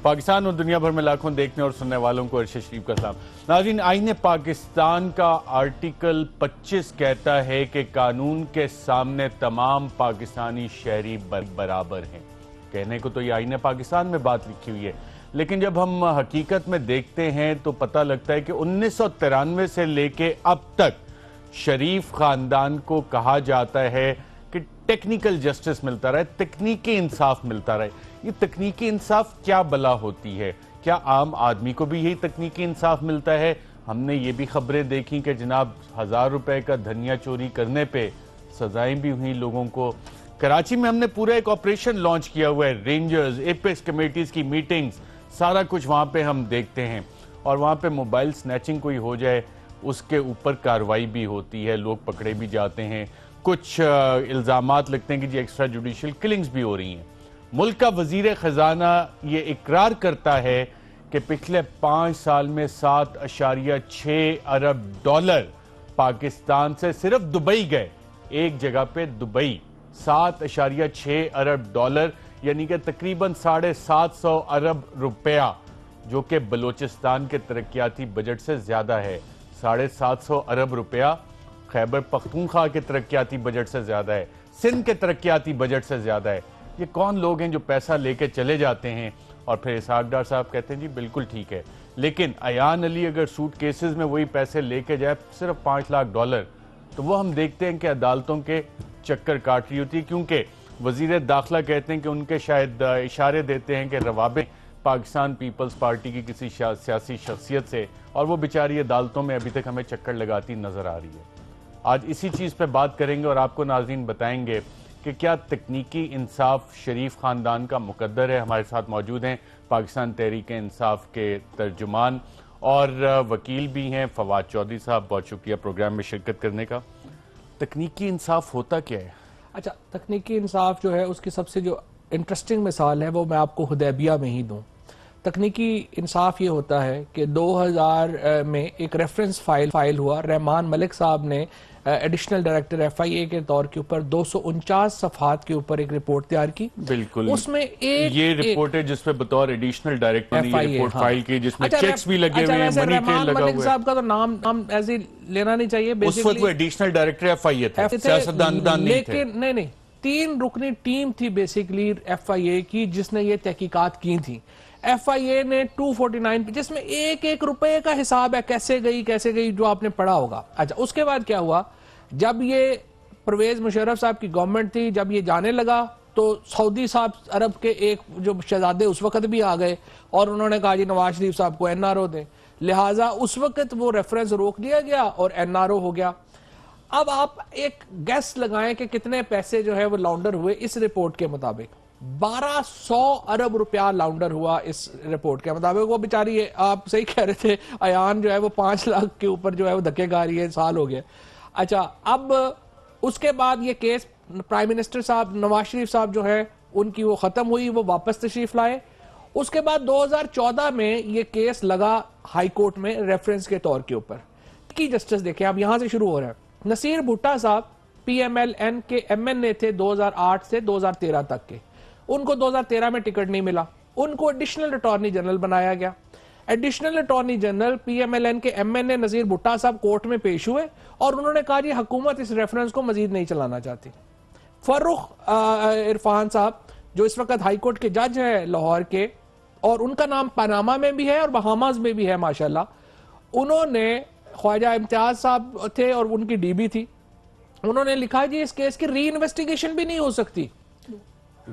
پاکستان اور دنیا بھر میں لاکھوں دیکھنے اور سننے والوں کو ارشد شریف کا سلام۔ ناظرین، آئین پاکستان کا آرٹیکل 25 کہتا ہے کہ قانون کے سامنے تمام پاکستانی شہری برابر ہیں۔ کہنے کو تو یہ آئین پاکستان میں بات لکھی ہوئی ہے، لیکن جب ہم حقیقت میں دیکھتے ہیں تو پتہ لگتا ہے کہ 1993 سے لے کے اب تک شریف خاندان کو کہا جاتا ہے کہ ٹیکنیکل جسٹس ملتا رہے، تکنیکی انصاف ملتا رہے۔ یہ تکنیکی انصاف کیا بلا ہوتی ہے؟ کیا عام آدمی کو بھی یہی تکنیکی انصاف ملتا ہے؟ ہم نے یہ بھی خبریں دیکھیں کہ جناب 1000 روپے کا دھنیا چوری کرنے پہ سزائیں بھی ہوئیں لوگوں کو۔ کراچی میں ہم نے پورا ایک آپریشن لانچ کیا ہوا ہے، رینجرز، ایپیکس کمیٹیز کی میٹنگز، سارا کچھ وہاں پہ ہم دیکھتے ہیں، اور وہاں پہ موبائل سنیچنگ کوئی ہو جائے اس کے اوپر کارروائی بھی ہوتی ہے، لوگ پکڑے بھی جاتے ہیں۔ کچھ الزامات لگتے ہیں کہ جی ایکسٹرا جوڈیشل کلنگز بھی ہو رہی ہیں۔ ملک کا وزیر خزانہ یہ اقرار کرتا ہے کہ پچھلے 5 سال میں 7.6 ارب ڈالر پاکستان سے صرف دبئی گئے، ایک جگہ پہ دبئی 7.6 ارب ڈالر، یعنی کہ تقریباً 750 ارب روپیہ، جو کہ بلوچستان کے ترقیاتی بجٹ سے زیادہ ہے۔ 750 ارب روپیہ خیبر پختونخوا کے ترقیاتی بجٹ سے زیادہ ہے، سندھ کے ترقیاتی بجٹ سے زیادہ ہے۔ یہ کون لوگ ہیں جو پیسہ لے کے چلے جاتے ہیں اور پھر اسحاق ڈار صاحب کہتے ہیں جی بالکل ٹھیک ہے، لیکن ایان علی اگر سوٹ کیسز میں وہی پیسے لے کے جائے صرف 5 لاکھ ڈالر، تو وہ ہم دیکھتے ہیں کہ عدالتوں کے چکر کاٹ رہی ہوتی ہے، کیونکہ وزیر داخلہ کہتے ہیں کہ ان کے شاید اشارے دیتے ہیں کہ روابط پاکستان پیپلز پارٹی کی کسی سیاسی شخصیت سے، اور وہ بیچاری عدالتوں میں ابھی تک ہمیں چکر لگاتی نظر آ رہی ہے۔ آج اسی چیز پہ بات کریں گے اور آپ کو ناظرین بتائیں گے کہ کیا تکنیکی انصاف شریف خاندان کا مقدر ہے۔ ہمارے ساتھ موجود ہیں پاکستان تحریک انصاف کے ترجمان اور وکیل بھی ہیں فواد چودھری صاحب، بہت شکریہ پروگرام میں شرکت کرنے کا۔ تکنیکی انصاف ہوتا کیا ہے؟ اچھا، تکنیکی انصاف جو ہے اس کی سب سے جو انٹرسٹنگ مثال ہے وہ میں آپ کو حدیبیہ میں ہی دوں۔ تکنیکی انصاف یہ ہوتا ہے کہ 2000 میں ایک ریفرنس فائل ہوا، رحمان ملک صاحب نے ایڈیشنل ڈائریکٹر ایف آئی اے کے طور کے اوپر 249 صفحات کے اوپر ایک رپورٹ تیار کی۔ بالکل، اس میں یہ رپورٹ ہے جس پہ بطور ایڈیشنل ڈائریکٹر نے یہ رپورٹ فائل کی، جس میں چیکس بھی لگے ہوئے ہیں، منی ٹریل رحمان لگا ملک ہوا ہے۔ صاحب کا تو نام ایسے لینا نہیں چاہیے، اس وقت وہ ایڈیشنل ڈائریکٹر ایف آئی اے تھے، سیاستدان نہیں تھے۔ لیکن نہیں، 3 رکنی ٹیم تھی بیسیکلی ایف آئی اے کی جس نے یہ تحقیقات کی تھی۔ ایف آئی اے نے 249 جس میں ایک روپے کا حساب ہے، کیسے گئی جو آپ نے پڑھا ہوگا۔ اچھا، اس کے بعد کیا ہوا، جب یہ پرویز مشرف صاحب کی گورنمنٹ تھی، جب یہ جانے لگا تو سعودی صاحب عرب کے ایک جو شہزادے اس وقت بھی آ گئے اور انہوں نے کہا جی نواز شریف صاحب کو این آر او دیں، لہٰذا اس وقت وہ ریفرنس روک دیا گیا اور این آر او ہو گیا۔ اب آپ ایک گیس لگائیں کہ کتنے پیسے جو ہے وہ لانڈر ہوئے۔ اس رپورٹ کے مطابق 1200 ارب روپیہ لانڈر ہوا اس رپورٹ کے مطابق۔ وہ بیچاری، آپ صحیح کہہ رہے تھے، ایان جو ہے وہ 5 لاکھ کے اوپر جو ہے وہ دھکے کھا رہی ہے، سال ہو گیا۔ اچھا، اب اس کے بعد یہ کیس پرائم منسٹر صاحب نواز شریف صاحب جو ہے ان کی وہ ختم ہوئی، وہ واپس تشریف لائے۔ اس کے بعد 2014 میں یہ کیس لگا ہائی کورٹ میں ریفرنس کے طور کے اوپر کی جسٹس۔ دیکھیں اب یہاں سے شروع ہو رہا ہے۔ نصیر بھٹا صاحب پی ایم ایل این کے ایم این اے تھے 2008 سے 2013 تک کے، ان کو 2013 میں ٹکٹ نہیں ملا، ان کو ایڈیشنل اٹارنی جنرل بنایا گیا۔ Additional attorney general P M L N کے M N A Nasir Bhatta صاحب کورٹ میں پیش ہوئے اور انہوں نے کہا جی حکومت اس ریفرنس کو مزید نہیں چلانا چاہتی۔ فرخ عرفان صاحب جو اس وقت ہائی کورٹ کے جج ہیں لاہور کے، اور ان کا نام پاناما میں بھی ہے اور بہاماز میں بھی ہے ماشاءاللہ، انہوں نے، خواجہ امتیاز صاحب تھے اور ان کی ڈی بی تھی، انہوں نے لکھا جی اس کیس کی ری انویسٹیگیشن بھی نہیں ہو سکتی،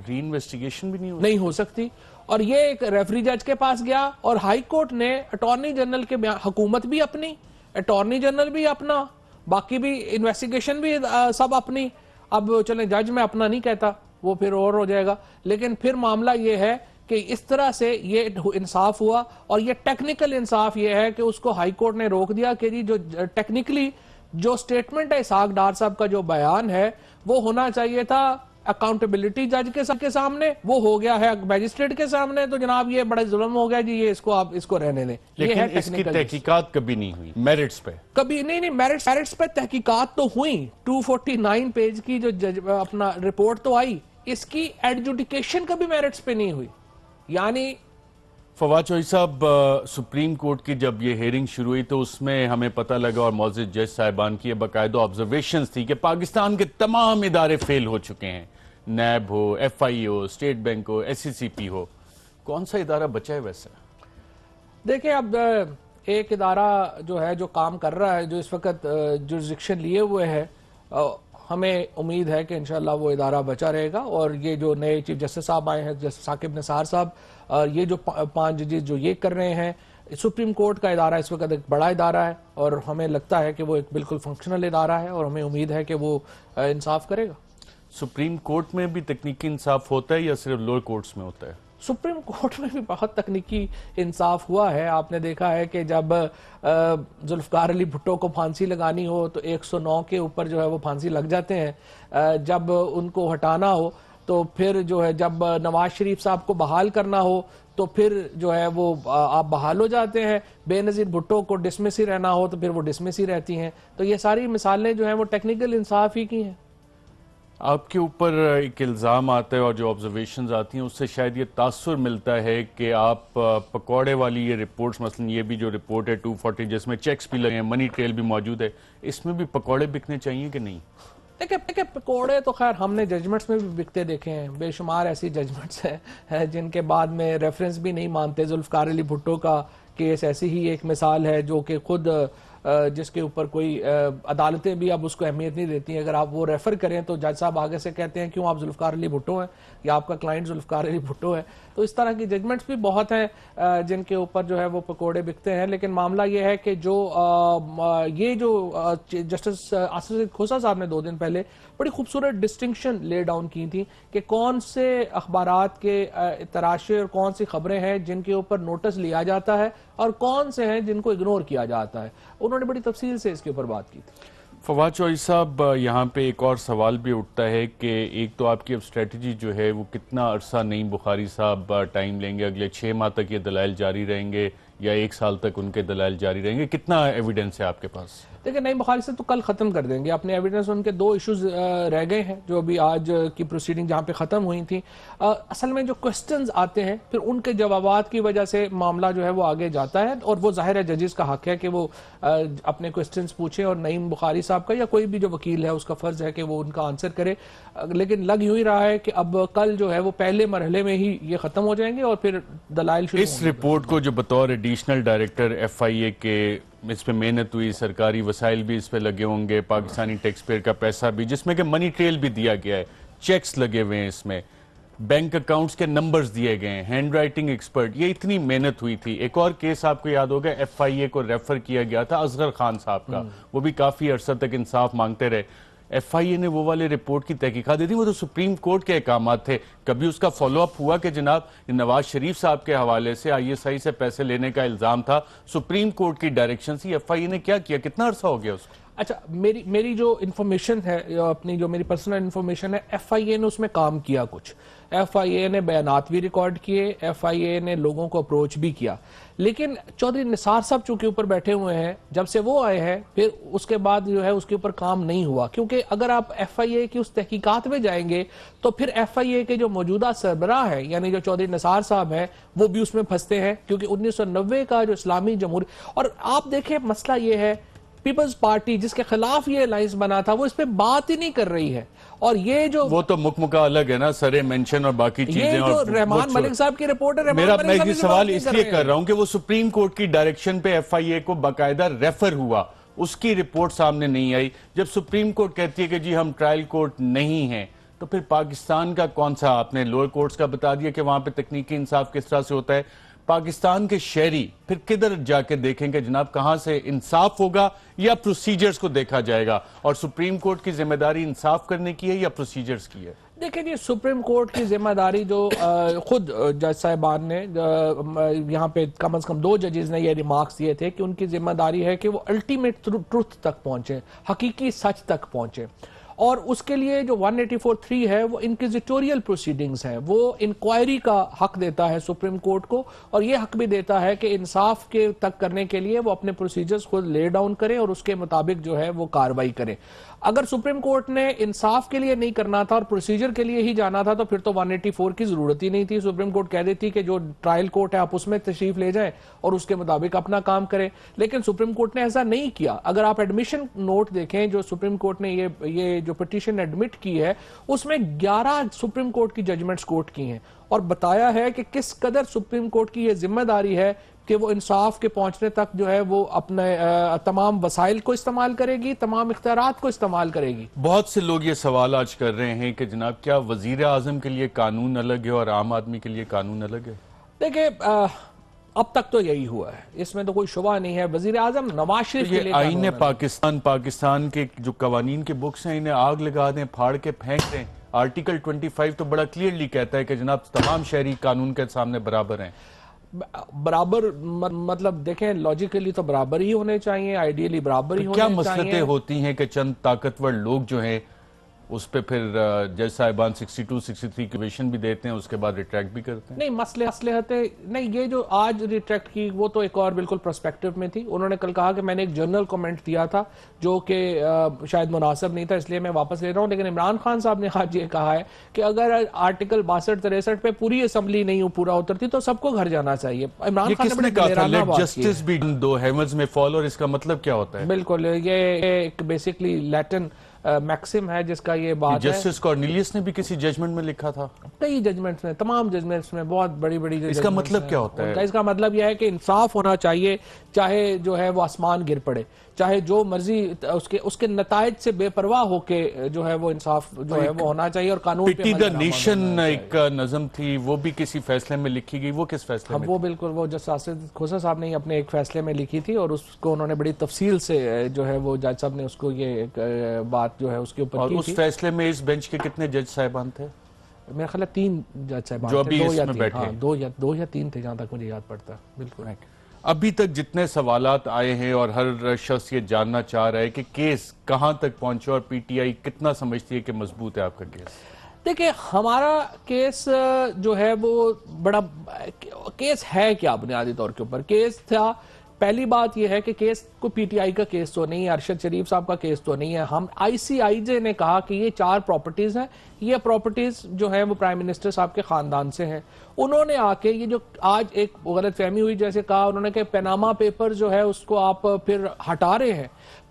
ری انویسٹیگیشن بھی نہیں ہو سکتی۔ اور یہ ایک ریفری جج کے پاس گیا اور ہائی کورٹ نے اٹارنی جنرل کے حکومت بھی اپنی، اٹارنی جنرل بھی اپنا، باقی بھی انویسٹیگیشن بھی سب اپنی۔ اب چلیں جج میں اپنا نہیں کہتا، وہ پھر اور ہو جائے گا، لیکن پھر معاملہ یہ ہے کہ اس طرح سے یہ انصاف ہوا۔ اور یہ ٹیکنیکل انصاف یہ ہے کہ اس کو ہائی کورٹ نے روک دیا کہ جی جو ٹیکنیکلی جو سٹیٹمنٹ ہے اسحاق ڈار صاحب کا جو بیان ہے وہ ہونا چاہیے تھا اکاؤنٹیبلٹی جج کے سامنے، وہ ہو گیا ہے میجسٹریٹ کے سامنے، تو جناب یہ بڑا ظلم ہو گیا جی، یہ اس کو آپ اس کو رہنے دیں۔ لیکن اس کی تحقیقات کبھی نہیں ہوئی میرٹس پہ، کبھی نہیں، میرٹس پہ تحقیقات تو ہوئی، 249 پیج کی جو اپنا رپورٹ تو آئی، اس کی ایڈجوڈیکیشن کبھی میرٹس پہ نہیں ہوئی۔ یعنی فواد چوہدری صاحب، سپریم کورٹ کی جب یہ ہیئرنگ شروع ہوئی تو اس میں ہمیں پتہ لگا اور معزز جج صاحبان کی باقاعدہ آبزرویشنز تھی کہ پاکستان کے تمام ادارے فیل ہو چکے ہیں، نیب ہو، ایف آئی اے ہو، اسٹیٹ بینک ہو، ایس سی سی پی ہو، کون سا ادارہ بچا ہے ویسا؟ دیکھیں اب ایک ادارہ جو ہے جو کام کر رہا ہے، جو اس وقت جورسڈکشن لیے ہوئے ہے، ہمیں امید ہے کہ انشاءاللہ وہ ادارہ بچا رہے گا، اور یہ جو نئے چیف جسٹس صاحب آئے ہیں، جسٹس ثاقب نثار صاحب، یہ جو 5 ججز جو یہ کر رہے ہیں، سپریم کورٹ کا ادارہ اس وقت ایک بڑا ادارہ ہے، اور ہمیں لگتا ہے کہ وہ ایک بالکل فنکشنل ادارہ ہے، اور ہمیں امید ہے کہ وہ انصاف کرے گا۔ سپریم کورٹ میں بھی تکنیکی انصاف ہوتا ہے یا صرف لوئر کورٹس میں ہوتا ہے؟ سپریم کورٹ میں بھی بہت تکنیکی انصاف ہوا ہے۔ آپ نے دیکھا ہے کہ جب ذوالفقار علی بھٹو کو پھانسی لگانی ہو تو 109 کے اوپر جو ہے وہ پھانسی لگ جاتے ہیں، جب ان کو ہٹانا ہو تو پھر جو ہے جب نواز شریف صاحب کو بحال کرنا ہو تو پھر جو ہے وہ آپ بحال ہو جاتے ہیں، بے نظیر بھٹو کو ڈسمس ہی رہنا ہو تو پھر وہ ڈسمس ہی رہتی ہیں۔ تو یہ ساری مثالیں جو ہیں وہ ٹیکنیکل انصاف ہی کی ہیں۔ آپ کے اوپر ایک الزام آتا ہے اور جو آبزرویشنز آتی ہیں اس سے شاید یہ تاثر ملتا ہے کہ آپ پکوڑے والی یہ رپورٹس، مثلا یہ بھی جو رپورٹ ہے 240 جس میں چیکس بھی لگے ہیں، منی ٹریل بھی موجود ہے، اس میں بھی پکوڑے بکنے چاہیے کہ نہیں؟ دیکھیں پکوڑے تو خیر ہم نے ججمنٹس میں بھی بکتے دیکھے ہیں، بے شمار ایسی ججمنٹس ہیں جن کے بعد میں ریفرنس بھی نہیں مانتے۔ ذوالفقار علی بھٹو کا کیس ایسی ہی ایک مثال ہے جو کہ خود جس کے اوپر کوئی عدالتیں بھی اب اس کو اہمیت نہیں دیتی ہیں۔ اگر آپ وہ ریفر کریں تو جج صاحب آگے سے کہتے ہیں کیوں آپ ذوالفقار علی بھٹو ہیں یا آپ کا کلائنٹ ذوالفقار علی بھٹو ہے۔ تو اس طرح کی ججمنٹس بھی بہت ہیں جن کے اوپر جو ہے وہ پکوڑے بکتے ہیں، لیکن معاملہ یہ ہے کہ یہ جو جسٹس آصف زئی کھوسہ صاحب نے 2 دن پہلے بڑی خوبصورت ڈسٹنکشن لے ڈاؤن کی تھی کہ کون سے اخبارات کے تراشے اور کون سی خبریں ہیں جن کے اوپر نوٹس لیا جاتا ہے اور کون سے ہیں جن کو اگنور کیا جاتا ہے۔ انہوں نے بڑی تفصیل سے اس کے اوپر بات کی تھی۔ فواد چوہدری صاحب، یہاں پہ ایک اور سوال بھی اٹھتا ہے کہ ایک تو آپ کی اب اسٹریٹجی جو ہے وہ کتنا عرصہ نعیم بخاری صاحب ٹائم لیں گے، اگلے 6 ماہ تک یہ دلائل جاری رہیں گے یا 1 سال تک ان کے دلائل جاری رہیں گے؟ کتنا ایویڈنس ہے آپ کے پاس؟ دیکھیں نعیم بخاری سے تو کل ختم کر دیں گے اپنے ایویڈنس، ان کے 2 ایشوز رہ گئے ہیں جو ابھی آج کی پروسیڈنگ جہاں پہ ختم ہوئی تھیں۔ اصل میں جو کوسٹنز آتے ہیں پھر ان کے جوابات کی وجہ سے معاملہ جو ہے وہ آگے جاتا ہے، اور وہ ظاہر ہے ججز کا حق ہے کہ وہ اپنے کوسٹنز پوچھیں، اور نعیم بخاری صاحب کا یا کوئی بھی جو وکیل ہے اس کا فرض ہے کہ وہ ان کا آنسر کرے۔ لیکن لگ یوں ہی رہا ہے کہ اب کل جو ہے وہ پہلے مرحلے میں ہی یہ ختم ہو جائیں گے اور پھر دلائل شروع اس رپورٹ کو جو بطور ایڈیشنل ڈائریکٹر ایف آئی اے کے اس پہ محنت ہوئی، سرکاری وسائل بھی اس پہ لگے ہوں گے، پاکستانی ٹیکس پیئر کا پیسہ بھی، جس میں کہ منی ٹریل بھی دیا گیا ہے، چیکس لگے ہوئے ہیں، اس میں بینک اکاؤنٹس کے نمبرز دیے گئے ہیں، ہینڈ رائٹنگ ایکسپرٹ، یہ اتنی محنت ہوئی تھی۔ ایک اور کیس آپ کو یاد ہوگا، ایف آئی اے کو ریفر کیا گیا تھا اصغر خان صاحب کا، وہ بھی کافی عرصہ تک انصاف مانگتے رہے۔ ایف آئی اے نے وہ والے رپورٹ کی تحقیقات دی تھی، وہ تو سپریم کورٹ کے احکامات تھے، کبھی اس کا فالو اپ ہوا کہ جناب نواز شریف صاحب کے حوالے سے آئی ایس آئی سے پیسے لینے کا الزام تھا، سپریم کورٹ کی ڈائریکشن سے ایف آئی اے نے کیا کیا؟ کتنا عرصہ ہو گیا اس کو؟ اچھا، میری جو انفارمیشن ہے، اپنی جو میری پرسنل انفارمیشن ہے، ایف آئی اے نے اس میں کام کیا کچھ، ایف آئی اے نے بیانات بھی ریکارڈ کیے، ایف آئی اے نے لوگوں کو اپروچ بھی کیا، لیکن چودھری نثار صاحب چونکہ اوپر بیٹھے ہوئے ہیں، جب سے وہ آئے ہیں پھر اس کے بعد جو ہے اس کے اوپر کام نہیں ہوا، کیونکہ اگر آپ ایف آئی اے کی اس تحقیقات میں جائیں گے تو پھر ایف آئی اے کے جو موجودہ سربراہ ہے یعنی جو چودھری نثار صاحب ہیں وہ بھی اس میں پھنستے ہیں، کیونکہ 1990 کا جو اسلامی جمہوریہ، اور آپ دیکھیں مسئلہ یہ ہے پیپلز پارٹی جس کے خلاف یہ الائنس بنا تھا وہ اس پہ بات ہی نہیں کر رہی ہے، اور یہ جو وہ تو مکمکا الگ ہے نا، سرے مینشن اور باقی چیزیں، یہ جو اور رحمان ملک صاحب کی رپورٹ ہے، میرا میں یہ سوال اس لیے کر رہا ہوں کہ وہ سپریم کورٹ کی ڈائریکشن پہ ایف آئی اے کو باقاعدہ ریفر ہوا، اس کی رپورٹ سامنے نہیں آئی۔ جب سپریم کورٹ کہتی ہے کہ جی ہم ٹرائل کورٹ نہیں ہیں، تو پھر پاکستان کا کون سا؟ آپ نے لوئر کورٹس کا بتا دیا کہ وہاں پہ تکنیکی انصاف کس طرح سے ہوتا ہے، پاکستان کے شہری پھر کدھر جا کے دیکھیں گے جناب؟ کہاں سے انصاف ہوگا یا پروسیجرز کو دیکھا جائے گا؟ اور سپریم کورٹ کی ذمہ داری انصاف کرنے کی ہے یا پروسیجرز کی ہے؟ دیکھیں جی، سپریم کورٹ کی ذمہ داری جو خود جج صاحبان نے یہاں پہ کم از کم 2 ججز نے یہ ریمارکس دیے تھے کہ ان کی ذمہ داری ہے کہ وہ الٹیمیٹ ٹروتھ تک پہنچے، حقیقی سچ تک پہنچے، اور اس کے لیے جو 184(3) ہے وہ انکوزیٹوریل پروسیڈنگز ہیں، وہ انکوائری کا حق دیتا ہے سپریم کورٹ کو، اور یہ حق بھی دیتا ہے کہ انصاف کے تک کرنے کے لیے وہ اپنے پروسیجرز کو لے ڈاؤن کرے اور اس کے مطابق جو ہے وہ کاروائی کرے۔ اگر سپریم کورٹ نے انصاف کے لیے نہیں کرنا تھا اور پروسیجر کے لیے ہی جانا تھا تو پھر تو 184 کی ضرورت ہی نہیں تھی۔ سپریم کورٹ کہہ دیتی کہ جو ٹرائل کورٹ ہے آپ اس میں تشریف لے جائیں اور اس کے مطابق اپنا کام کریں، لیکن سپریم کورٹ نے ایسا نہیں کیا۔ اگر آپ ایڈمیشن نوٹ دیکھیں جو سپریم کورٹ نے یہ جو پٹیشن ایڈمٹ کی ہے، اس میں 11 سپریم کورٹ کی ججمنٹس کوٹ کی ہیں اور بتایا ہے کہ کس قدر سپریم کورٹ کی یہ ذمہ داری ہے کہ وہ انصاف کے پہنچنے تک جو ہے وہ اپنے تمام وسائل کو استعمال کرے گی، تمام اختیارات کو استعمال کرے گی۔ بہت سے لوگ یہ سوال آج کر رہے ہیں کہ جناب کیا وزیر اعظم کے لیے قانون الگ ہے اور عام آدمی کے لیے قانون الگ ہے؟ دیکھیں اب تک تو یہی ہوا ہے، اس میں تو کوئی شبہ نہیں ہے۔ وزیر اعظم نواز شریف کے لیے یہ آئین پاکستان کے جو قوانین کے بکس ہیں انہیں آگ لگا دیں، پھاڑ کے پھینک دیں۔ آرٹیکل 25 تو بڑا کلیئرلی کہتا ہے کہ جناب تمام شہری قانون کے سامنے برابر ہیں۔ برابر مطلب دیکھیں لاجیکلی تو برابر ہی ہونے چاہیے، آئیڈیلی برابر ہی ہونے کیا چاہیے۔ مسلطیں ہوتی ہیں کہ چند طاقتور لوگ جو ہیں اس پہ پھر جج صاحبان 62 63 کی ویشن بھی دیتے ہیں، اس کے بعد ریٹریکٹ بھی کرتے ہیں؟ نہیں مصلحتیں نہیں، یہ جو آج ریٹریکٹ کی وہ تو ایک اور بالکل پرسپیکٹو میں تھی۔ انہوں نے کل کہا کہ میں نے ایک جنرل کمنٹ دیا تھا جو کہ شاید مناسب نہیں تھا، اس لیے میں واپس لے رہا ہوں، لیکن عمران خان صاحب نے آج یہ کہا ہے کہ اگر آرٹیکل 62 63 پہ پوری اسمبلی نہیں پورا اترتی تو سب کو گھر جانا چاہیے۔ عمران خان کس نے کہا تھا لیٹ بات justice be done though heavens میں فال، اور اس کا مطلب کیا ہوتا ہے؟ بالکل یہ ایک بیسکلی لیٹن میکسم ہے جس کا یہ بات ہے۔ جسٹس کارنیلیس نے بھی کسی ججمنٹ میں لکھا تھا، کئی ججمنٹس میں، تمام ججمنٹس میں، بہت بڑی بڑی۔ اس کا مطلب کیا ہوتا ہے؟ اس کا مطلب یہ ہے کہ انصاف ہونا چاہیے، چاہے جو ہے وہ آسمان گر پڑے، چاہے جو مرضی اس کے نتائج سے بے پرواہ ہو کے جو ہے وہ انصاف جو ہے وہ ہونا چاہیے اور قانون پہ پٹی دا نیشن ایک نظم تھی، وہ بھی کسی فیصلے میں لکھی گئی، وہ کس فیصلے میں؟ وہ بالکل وہ جج آصف کھوسہ صاحب نے اپنے ایک فیصلے میں لکھی تھی اور اس کو انہوں نے بڑی تفصیل سے جو ہے وہ جج صاحب نے اس کو یہ بات جو ہے اس کے اوپر اور کی اس تھی۔ فیصلے میں اس بینچ کے کتنے جج صاحبان تھے؟ میرا خیال ہے 3 جج صاحبان جو تھے، ابھی 2 اس یا میں 3 بیٹھے ہاں ہیں۔ 2 یا 3 تھے جہاں تک مجھے یاد پڑتا ہے۔ بالکل ابھی تک جتنے سوالات آئے ہیں اور ہر شخص یہ جاننا چاہ رہا ہے کہ کیس کہاں تک پہنچے اور پی ٹی آئی کتنا سمجھتی ہے کہ مضبوط ہے آپ کا کیس؟ دیکھیں ہمارا کیس جو ہے وہ بڑا کیس ہے کیا بنیادی طور کے اوپر کیس تھا۔ پہلی بات یہ ہے کہ کیس کو پی ٹی آئی کا کیس تو نہیں ہے، ارشد شریف صاحب کا کیس تو نہیں ہے۔ ہم آئی سی آئی جے نے کہا کہ یہ 4 پراپرٹیز ہیں، یہ پراپرٹیز جو ہیں وہ پرائم منسٹر صاحب کے خاندان سے ہیں۔ انہوں نے آ کے یہ جو آج ایک غلط فہمی ہوئی، جیسے کہا انہوں نے کہ پیناما پیپر جو ہے اس کو آپ پھر ہٹا رہے ہیں۔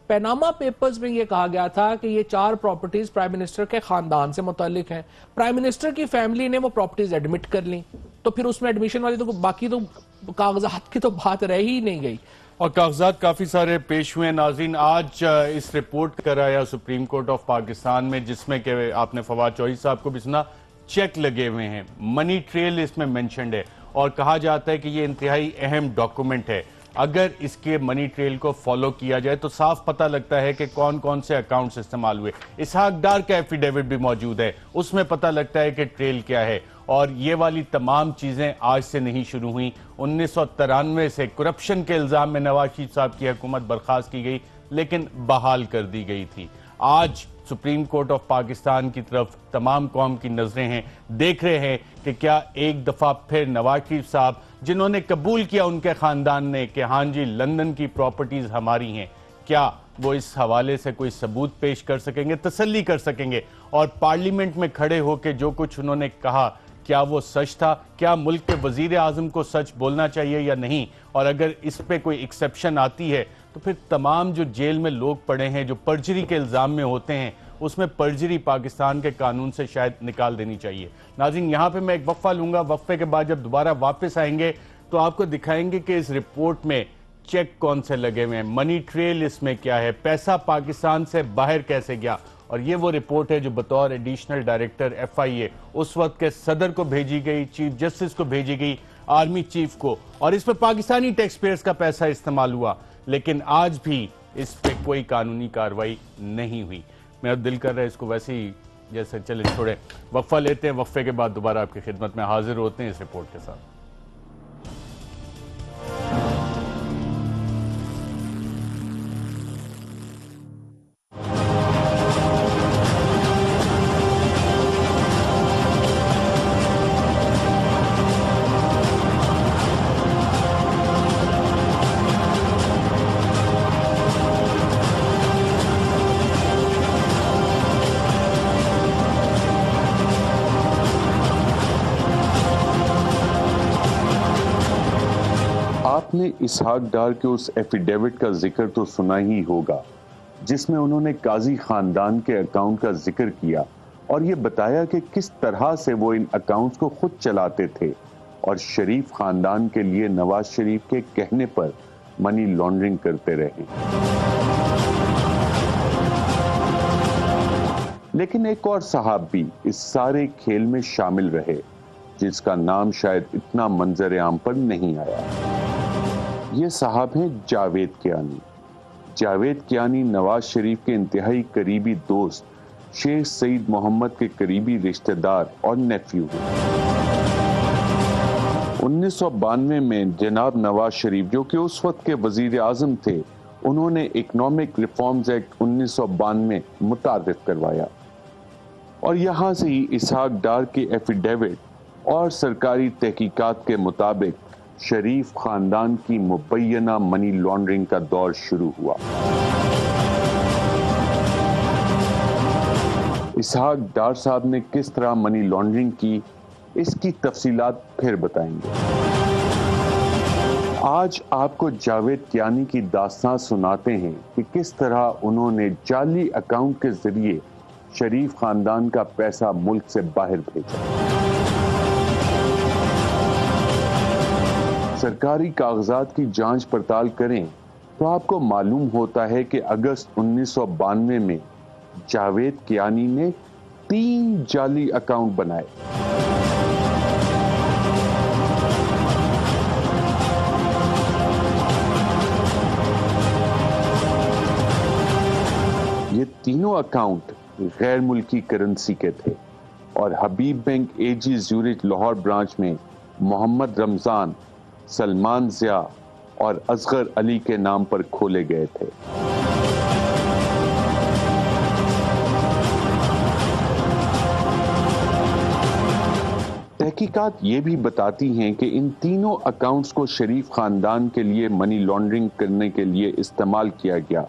پیناما پیپرز میں یہ کہا گیا تھا کہ یہ 4 پراپرٹیز پرائم منسٹر کے خاندان سے متعلق ہیں۔ پرائم منسٹر کی فیملی نے وہ پراپرٹیز ایڈمٹ کر لیں، تو پھر اس میں ایڈمیشن والی تو باقی تو کاغذات کی تو بات رہ ہی نہیں گئی، اور کاغذات کافی سارے پیش ہوئے ہیں۔ ناظرین آج اس رپورٹ کرایا سپریم کورٹ آف پاکستان میں، جس میں کہ آپ نے فواد چوہدری صاحب کو بھی سنا، چیک لگے ہوئے ہیں، منی ٹریل اس میں مینشنڈ ہے، اور کہا جاتا ہے کہ یہ انتہائی اہم ڈاکومنٹ ہے۔ اگر اس کے منی ٹریل کو فالو کیا جائے تو صاف پتہ لگتا ہے کہ کون کون سے اکاؤنٹس استعمال ہوئے۔ اسحاق ڈار کا ایفیڈیوٹ بھی موجود ہے، اس میں پتہ لگتا ہے کہ ٹریل کیا ہے۔ اور یہ والی تمام چیزیں آج سے نہیں شروع ہوئیں، 1993 سے کرپشن کے الزام میں نواز شریف صاحب کی حکومت برخاست کی گئی لیکن بحال کر دی گئی تھی۔ آج سپریم کورٹ آف پاکستان کی طرف تمام قوم کی نظریں ہیں، دیکھ رہے ہیں کہ کیا ایک دفعہ پھر نواز شریف صاحب جنہوں نے قبول کیا ان کے خاندان نے کہ ہاں جی لندن کی پراپرٹیز ہماری ہیں، کیا وہ اس حوالے سے کوئی ثبوت پیش کر سکیں گے، تسلی کر سکیں گے، اور پارلیمنٹ میں کھڑے ہو کے جو کچھ انہوں نے کہا کیا وہ سچ تھا؟ کیا ملک کے وزیر اعظم کو سچ بولنا چاہیے یا نہیں؟ اور اگر اس پہ کوئی ایکسیپشن آتی ہے تو پھر تمام جو جیل میں لوگ پڑے ہیں جو پرجری کے الزام میں ہوتے ہیں، اس میں پرجری پاکستان کے قانون سے شاید نکال دینی چاہیے۔ ناظرین یہاں پہ میں ایک وقفہ لوں گا، وقفے کے بعد جب دوبارہ واپس آئیں گے تو آپ کو دکھائیں گے کہ اس رپورٹ میں چیک کون سے لگے ہوئے ہیں، منی ٹریل اس میں کیا ہے، پیسہ پاکستان سے باہر کیسے گیا۔ اور یہ وہ رپورٹ ہے جو بطور ایڈیشنل ڈائریکٹر ایف آئی اے اس وقت کے صدر کو بھیجی گئی، چیف جسٹس کو بھیجی گئی، آرمی چیف کو، اور اس پہ پاکستانی ٹیکس پیئرز کا پیسہ استعمال ہوا، لیکن آج بھی اس پہ کوئی قانونی کارروائی نہیں ہوئی۔ میرا دل کر رہا ہے اس کو ویسے ہی جیسے چلے چھوڑیں، وقفہ لیتے ہیں، وقفے کے بعد دوبارہ آپ کی خدمت میں حاضر ہوتے ہیں اس رپورٹ کے ساتھ۔ آپ نے اسحاق ڈار کے اس ایفیڈیوٹ کا ذکر تو سنا ہی ہوگا جس میں انہوں نے قاضی خاندان کے اکاؤنٹ کا ذکر کیا اور یہ بتایا کہ کس طرح سے وہ ان اکاؤنٹس کو خود چلاتے تھے اور شریف خاندان کے لیے نواز شریف کے کہنے پر منی لانڈرنگ کرتے رہے۔ لیکن ایک اور صاحب بھی اس سارے کھیل میں شامل رہے جس کا نام شاید اتنا منظر عام پر نہیں آیا۔ یہ صاحب ہیں جاوید کیانی۔ جاوید کیانی نواز شریف کے انتہائی قریبی دوست شیخ سعید محمد کے قریبی رشتہ دار اور نیفیو ہیں۔ 1992 میں جناب نواز شریف جو کہ اس وقت کے وزیر اعظم تھے، انہوں نے اکنامک ریفارمز ایکٹ 1992 متعارف کروایا اور یہاں سے ہی اسحاق ڈار کے ایفیڈیوٹ اور سرکاری تحقیقات کے مطابق شریف خاندان کی مبینہ منی لانڈرنگ کا دور شروع ہوا۔ اسحاق ڈار صاحب نے کس طرح منی لانڈرنگ کی، اس کی تفصیلات پھر بتائیں گے۔ آج آپ کو جاوید کیانی کی داستان سناتے ہیں کہ کس طرح انہوں نے جعلی اکاؤنٹ کے ذریعے شریف خاندان کا پیسہ ملک سے باہر بھیجا۔ سرکاری کاغذات کی جانچ پڑتال کریں تو آپ کو معلوم ہوتا ہے کہ اگست 1992 میں جاوید کیانی نے 3 جعلی اکاؤنٹ بنائے۔ یہ تینوں اکاؤنٹ غیر ملکی کرنسی کے تھے اور حبیب بینک اے جی زیورچ لاہور برانچ میں محمد رمضان، سلمان ضیاء اور اصغر علی کے نام پر کھولے گئے تھے۔ تحقیقات یہ بھی بتاتی ہیں کہ ان تینوں اکاؤنٹس کو شریف خاندان کے لیے منی لانڈرنگ کرنے کے لیے استعمال کیا گیا،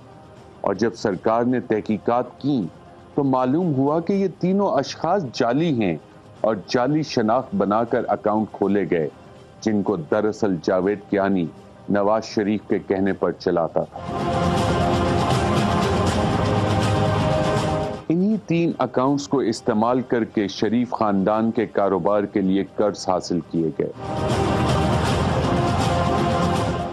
اور جب سرکار نے تحقیقات کی تو معلوم ہوا کہ یہ تینوں اشخاص جعلی ہیں اور جعلی شناخت بنا کر اکاؤنٹ کھولے گئے جن کو دراصل جاوید کیانی نواز شریف کے کہنے پر چلاتا تھا۔ انہی 3 اکاؤنٹس کو استعمال کر کے شریف خاندان کے کاروبار کے لیے قرض حاصل کیے گئے۔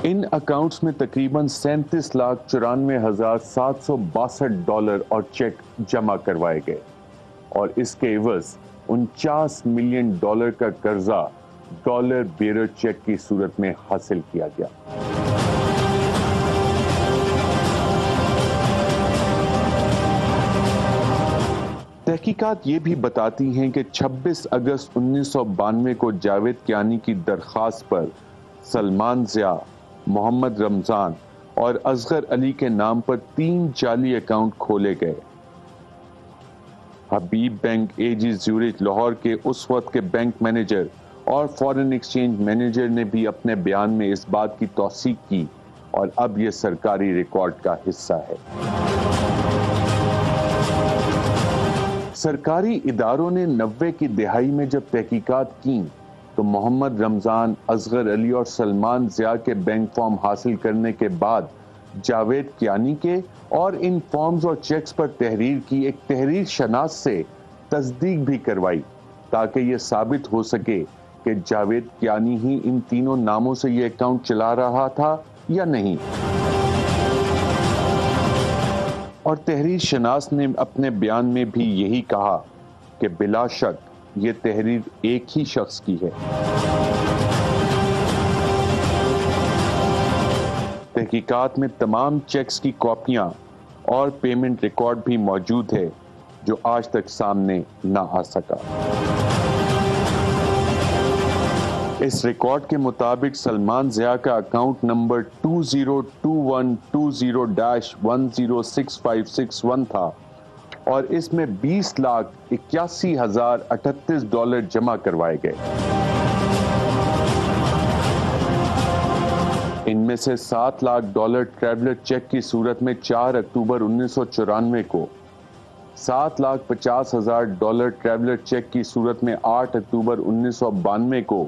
ان اکاؤنٹس میں تقریباً 37,94,762 ڈالر اور چیک جمع کروائے گئے اور اس کے عوض 49 ملین ڈالر کا قرضہ ڈالر بیرر چیک کی صورت میں حاصل کیا گیا۔ تحقیقات یہ بھی بتاتی ہیں کہ 26 اگست 1992 کو جاوید کیانی کی درخواست پر سلمان ضیاء، محمد رمضان اور اصغر علی کے نام پر 3 جعلی اکاؤنٹ کھولے گئے۔ حبیب بینک اے جی زیورچ لاہور کے اس وقت کے بینک مینیجر اور فارن ایکسچینج مینیجر نے بھی اپنے بیان میں اس بات کی توثیق کی اور اب یہ سرکاری ریکارڈ کا حصہ ہے۔ سرکاری اداروں نے 90 کی دہائی میں جب تحقیقات کی تو محمد رمضان، اصغر علی اور سلمان ضیاء کے بینک فارم حاصل کرنے کے بعد جاوید کیانی کے اور ان فارمز اور چیکس پر تحریر کی ایک تحریر شناس سے تصدیق بھی کروائی تاکہ یہ ثابت ہو سکے کہ جاوید کیانی ہی ان تینوں ناموں سے یہ اکاؤنٹ چلا رہا تھا یا نہیں۔ اور تحریر شناس نے اپنے بیان میں بھی یہی کہا کہ بلا شک یہ تحریر ایک ہی شخص کی ہے۔ تحقیقات میں تمام چیکس کی کاپیاں اور پیمنٹ ریکارڈ بھی موجود ہے جو آج تک سامنے نہ آ سکا۔ اس ریکارڈ کے مطابق سلمان ضیاء کا اکاؤنٹ نمبر 202120-106561 تھا اور اس میں 20,81,038 ڈالر جمع کروائے گئے۔ ان میں سے 7 لاکھ ڈالر ٹریولر چیک کی صورت میں 4 اکتوبر 1994 کو، 7,50,000 ڈالر ٹریولر چیک کی صورت میں 8 اکتوبر 1992 کو،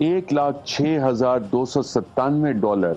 $1,06,297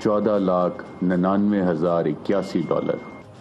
$14,99,081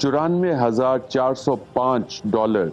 $94,405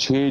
6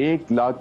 1,00,000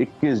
21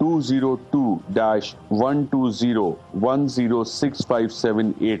202-120106578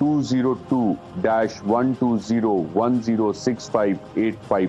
202-120106585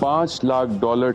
$5,00,000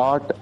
8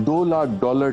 $2,00,000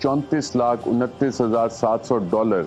$34,29,700,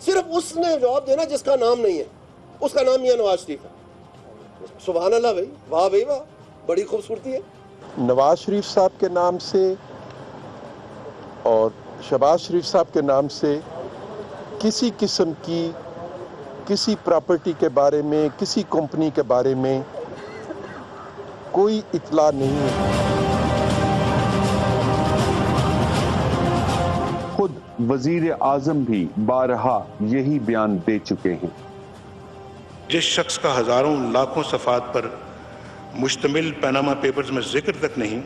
صرف اس نے جواب دینا جس کا نام نہیں ہے, اس کا نام یہ نواز شریف ہے. سبحان اللہ بھائی, واہ بھائی واہ, بڑی خوبصورتی ہے. نواز شریف صاحب کے نام سے اور شہباز شریف صاحب کے نام سے کسی قسم کی کسی پراپرٹی کے بارے میں, کسی کمپنی کے بارے میں کوئی اطلاع نہیں ہے. خود وزیر اعظم بھی بارہا یہی بیان دے چکے ہیں. جس شخص کا ہزاروں لاکھوں صفحات پر مشتمل پاناما پیپرز میں ذکر تک نہیں,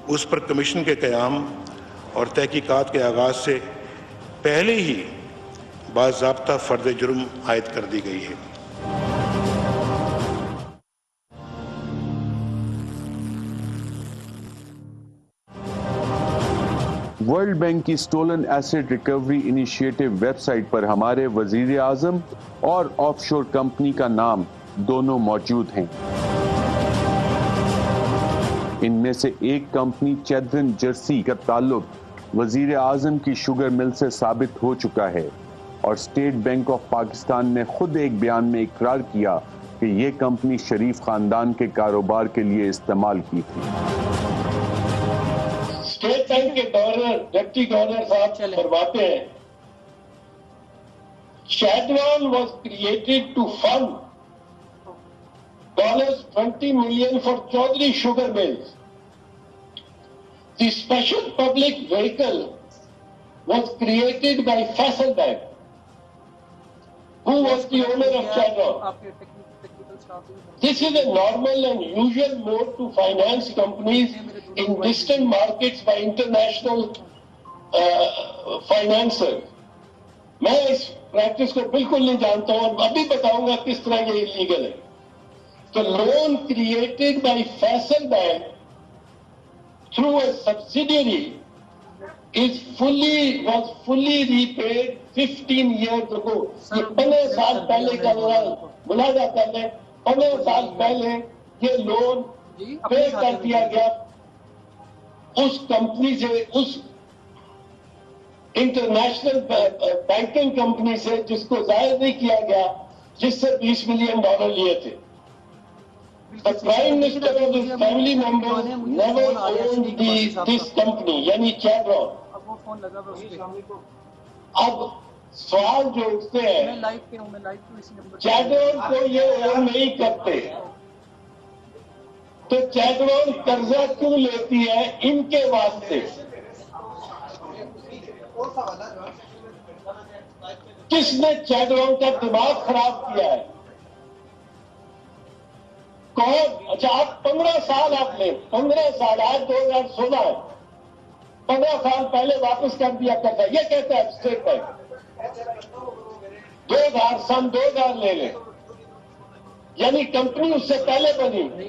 اس پر کمیشن کے قیام اور تحقیقات کے آغاز سے پہلے ہی باضابطہ فرد جرم عائد کر دی گئی ہے. ورلڈ بینک کی stolen asset recovery initiative website پر ہمارے وزیر اعظم اور آف شور کمپنی کا نام دونوں موجود ہیں. ان میں سے ایک کمپنی چیدرن جرسی کا تعلق وزیر اعظم کی شوگر مل سے ثابت ہو چکا ہے, اور اسٹیٹ بینک آف پاکستان نے خود ایک بیان میں اقرار کیا کہ یہ کمپنی شریف خاندان کے کاروبار کے لیے استعمال کی تھی. اسٹیٹ بینک کے گورنر, ڈپٹی گورنر صاحب فرماتے ہیں, شیڈرون was created to fund $20 million for Chaudhary sugar mills. The special public vehicle was created by Faisal Bank, who was the owner of Chevron. This is a normal and usual mode to finance companies in distant markets by international financiers. میں اس practice کو بالکل نہیں جانتا ہوں, اور ابھی بتاؤں گا کس طرح یہ انلیگل ہے. The loan created by Faisal Bank through a subsidiary was fully repaid 15 years ago. یہ 15 سال پہلے کا ملاحظہ کر لیں, 15 سال پہلے یہ لون پے کر دیا گیا اس کمپنی سے, اس انٹرنیشنل بینکنگ کمپنی سے, جس کو ظاہر نہیں کیا گیا, جس سے $20 ملین لیے تھے. The Prime Minister and his family members never owned this company, یعنی Chevron. اب سوال جو اٹھتے ہیں, Chevron کو یہ اون نہیں کرتے تو Chevron قرضہ کیوں لیتی ہے ان کے واسطے؟ کس نے Chevron کا دماغ خراب کیا ہے؟ کون؟ اچھا آپ 15 سال آپ لیں, 15 سال, آج 2016 ہے, 15 سال پہلے واپس کر دیا کرتا ہے. یہ کہتا ہے اسٹیٹ بینک 2000 لے لیں, یعنی کمپنی اس سے پہلے بنی.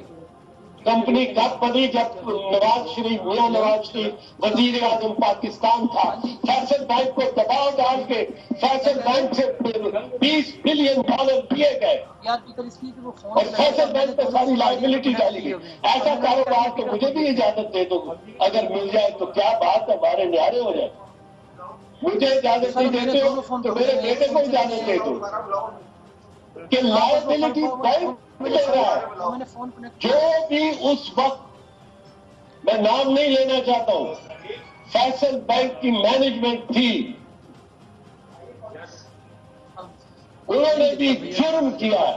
کمپنی کب بنی؟ جب نواز شریف, میاں نواز شریف وزیر اعظم پاکستان تھا. فیصل بینک کو دباؤ ڈال کے فیصل بینک سے $20 بلین دیے گئے, اور فیصل بینک پہ ساری لائبلٹی ڈالی گئی. ایسا کاروبار تو مجھے بھی اجازت دے دو, اگر مل جائے تو کیا بات ہے, ہمارے نیارے ہو جائے. مجھے اجازت نہیں دیتے ہو تو میرے بیٹے کو اجازت دے دو کہ لائبلٹی بینک لے رہا ہے. جو بھی اس وقت, میں نام نہیں لینا چاہتا ہوں, فیصل بینک کی مینجمنٹ تھی, انہوں نے بھی جرم کیا ہے,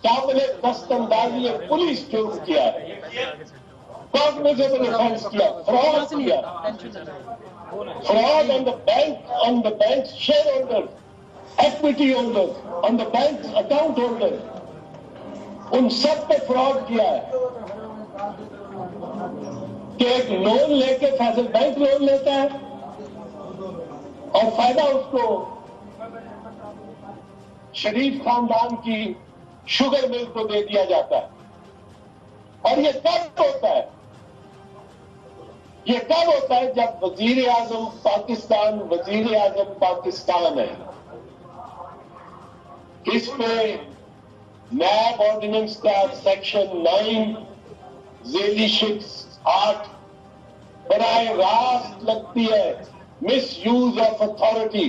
قابل دست اندازی پولیس جرم کیا ہے, کاگنیزیبل آفینس کیا, فراڈ کیا, fraud on the bank's shareholders, equity holders, on the bank's account holders. ان سب پہ فراڈ کیا ہے کہ ایک لون لے کے فیصل بینک لون لیتا ہے اور فائدہ اس کو شریف خاندان کی شوگر مل کو دے دیا جاتا ہے. اور یہ کب ہوتا ہے؟ یہ کب ہوتا ہے؟ جب وزیر اعظم پاکستان ہے. اس پہ نیب آرڈیننس کا سیکشن 9 ذیلی 8 براہ راست لگتی ہے, مس یوز آف اتھارٹی.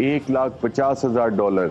$1,50,000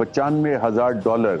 $95,000,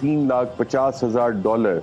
$3,50,000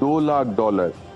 $2,00,000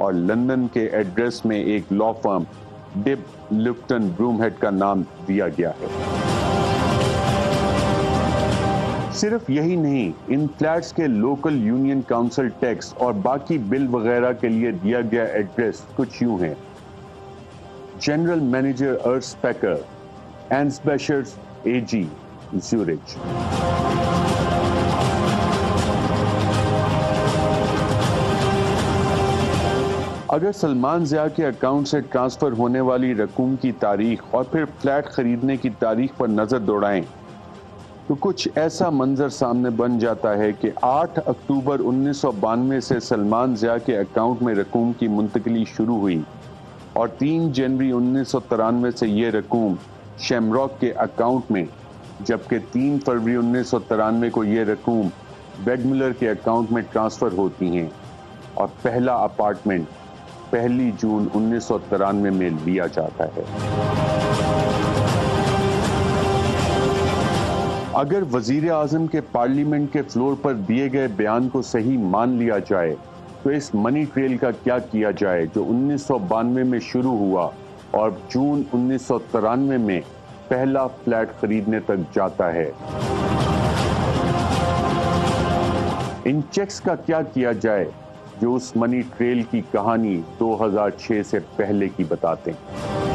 اور لندن کے ایڈریس میں ایک لا فرم ڈب لپٹن بروم ہیڈ کا نام دیا گیا ہے۔ صرف یہی نہیں، ان فلیٹس کے لوکل یونین کاؤنسل ٹیکس اور باقی بل وغیرہ کے لیے دیا گیا ایڈریس کچھ یوں ہے: جنرل مینیجر ارس پیکر، اینسبیشرز اے جی، زیورچ۔ اگر سلمان ضیاء کے اکاؤنٹ سے ٹرانسفر ہونے والی رقوم کی تاریخ اور پھر فلیٹ خریدنے کی تاریخ پر نظر دوڑائیں تو کچھ ایسا منظر سامنے بن جاتا ہے کہ 8 اکتوبر 1992 سے سلمان ضیاء کے اکاؤنٹ میں رقوم کی منتقلی شروع ہوئی اور 3 جنوری 1993 سے یہ رقوم شیمراک کے اکاؤنٹ میں، جبکہ 3 فروری 1993 کو یہ رقوم ویگملر کے اکاؤنٹ میں ٹرانسفر ہوتی ہیں اور پہلا اپارٹمنٹ 1 جون 1993 میں لیا جاتا ہے۔ اگر وزیر اعظم کے پارلیمنٹ کے فلور پر دیے گئے بیان کو صحیح مان لیا جائے تو اس منی ٹریل کا کیا کیا جائے جو 1992 میں شروع ہوا اور جون 1993 میں پہلا فلیٹ خریدنے تک جاتا ہے؟ ان چیکس کا کیا کیا جائے جو اس منی ٹریل کی کہانی 2006 سے پہلے کی بتاتے ہیں؟